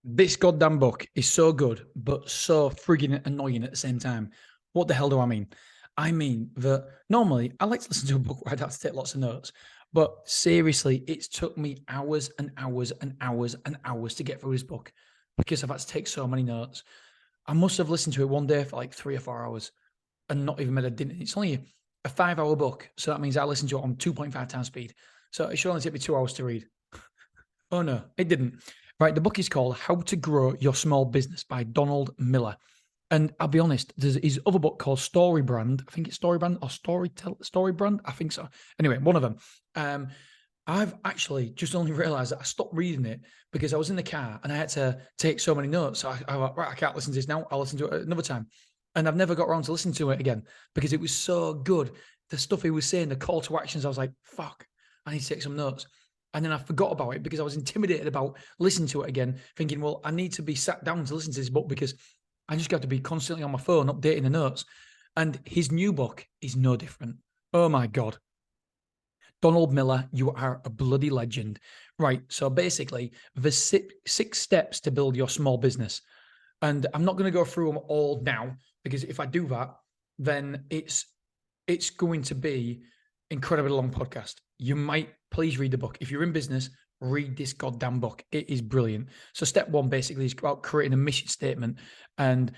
This goddamn book is so good, but so frigging annoying at the same time. What the hell do I mean? I mean that normally I like to listen to a book where I'd have to take lots of notes, but seriously, it's took me hours and hours and hours and hours to get through this book because I've had to take so many notes. I must have listened to it one day for like 3 or 4 hours and not even made a dinner. It's only a 5 hour book, so that means I listened to it on 2.5 times speed. So it should only take me 2 hours to read. Oh no, it didn't. Right, the book is called How to Grow Your Small Business by Donald Miller. And I'll be honest, there's his other book called Story Brand. I think it's Story Brand or Story Brand. I think so. Anyway, one of them. I've actually just only realized that I stopped reading it because I was in the car and I had to take so many notes. So I thought, right, I can't listen to this now. I'll listen to it another time. And I've never got around to listening to it again because it was so good. The stuff he was saying, the call to actions, I was like, fuck, I need to take some notes. And then I forgot about it because I was intimidated about listening to it again, thinking, well, I need to be sat down to listen to this book because I just got to be constantly on my phone updating the notes. And his new book is no different. Oh my God. Donald Miller, you are a bloody legend. Right. So basically, the six steps to build your small business. And I'm not going to go through them all now because if I do that, then it's going to be incredibly long podcast. You might please read the book. If you're in business, read this goddamn book. It is brilliant. So step one basically is about creating a mission statement, and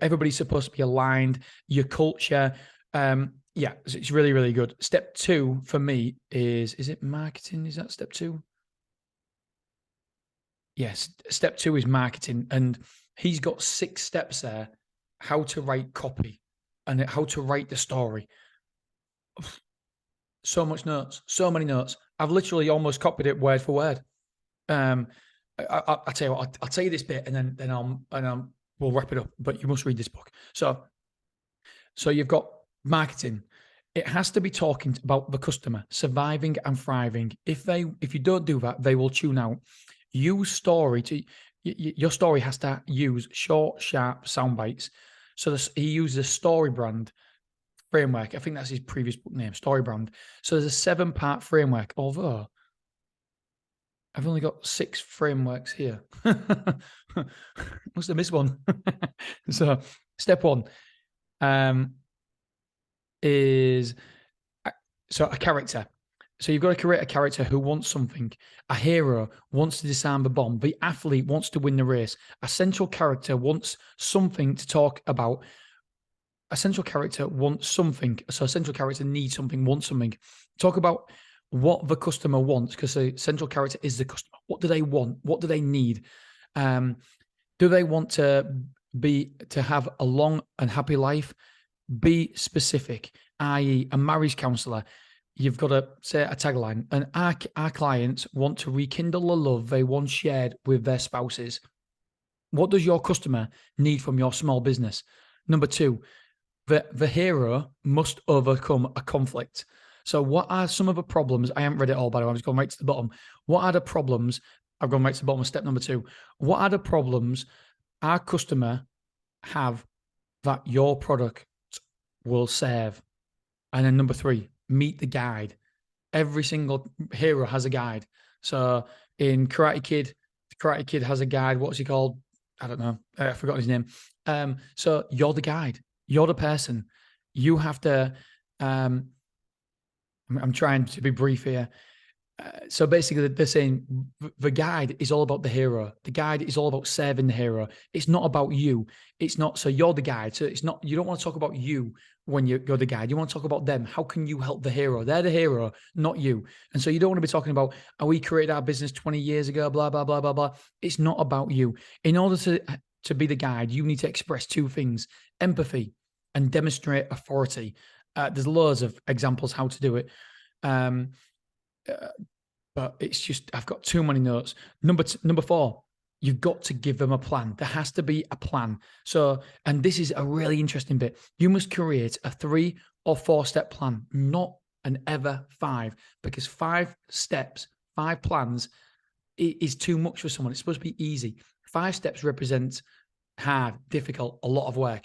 everybody's supposed to be aligned. Your culture, yeah, it's really, really good. Step two for me is it marketing? Is that step two? Yes, step two is marketing, and he's got 6 steps there: how to write copy and how to write the story. So much notes, so many notes. I've literally almost copied it word for word. I tell you what, I'll tell you this bit, and then we'll wrap it up. But you must read this book. So you've got marketing. It has to be talking about the customer, surviving and thriving. If you don't do that, they will tune out. Use story to your story has to use short, sharp sound bites. So he uses a story brand framework. I think that's his previous book name, Story Brand. So there's a 7-part framework, although I've only got 6 frameworks here. Must have missed one. So step one is a character. So you've got to create a character who wants something. A hero wants to disarm the bomb. The athlete wants to win the race. A central character wants something to talk about. A central character wants something. So a central character needs something, wants something. Talk about what the customer wants, because the central character is the customer. What do they want? What do they need? Do they want to have a long and happy life? Be specific, i.e. a marriage counsellor. You've got to say a tagline. And our clients want to rekindle the love they once shared with their spouses. What does your customer need from your small business? Number 2, the hero must overcome a conflict. So what are some of the problems? I haven't read it all, by the way. I'm just going right to the bottom. What are the problems? I've gone right to the bottom of step number 2. What are the problems our customer have that your product will serve? And then number 3, meet the guide. Every single hero has a guide. So in Karate Kid has a guide. What's he called? I don't know. I forgot his name. So you're the guide. You're the person. You have to. I'm trying to be brief here. So basically, they're saying the guide is all about the hero. The guide is all about serving the hero. It's not about you. It's not. So you're the guide. So it's not. You don't want to talk about you when you're the guide. You want to talk about them. How can you help the hero? They're the hero, not you. And so you don't want to be talking about, oh, we created our business 20 years ago, blah, blah, blah, blah, blah. It's not about you. In order to be the guide, you need to express 2 things: empathy and demonstrate authority. There's loads of examples how to do it. But it's just, I've got too many notes. Number 4, you've got to give them a plan. There has to be a plan. So, and this is a really interesting bit. You must create a 3 or 4-step plan, not an ever 5, because 5 steps, 5 plans is too much for someone. It's supposed to be easy. 5 steps represents hard, difficult, a lot of work.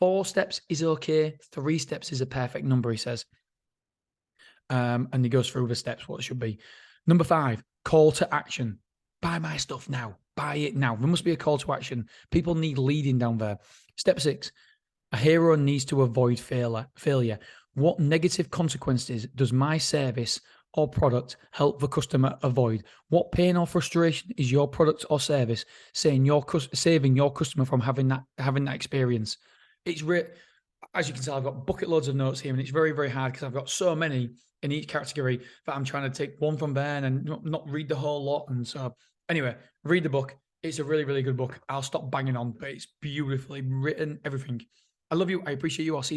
4 steps is okay. 3 steps is a perfect number, he says. And he goes through the steps, what it should be. Number 5, call to action. Buy my stuff now. Buy it now. There must be a call to action. People need leading down there. Step 6, a hero needs to avoid failure. What negative consequences does my service or product help the customer avoid? What pain or frustration is your product or service saving your customer from having that experience? It's as you can tell, I've got bucket loads of notes here, and it's very, very hard because I've got so many in each category that I'm trying to take one from there and not read the whole lot. And so, anyway, read the book. It's a really, really good book. I'll stop banging on, but it's beautifully written, everything. I love you. I appreciate you. I'll see you tomorrow.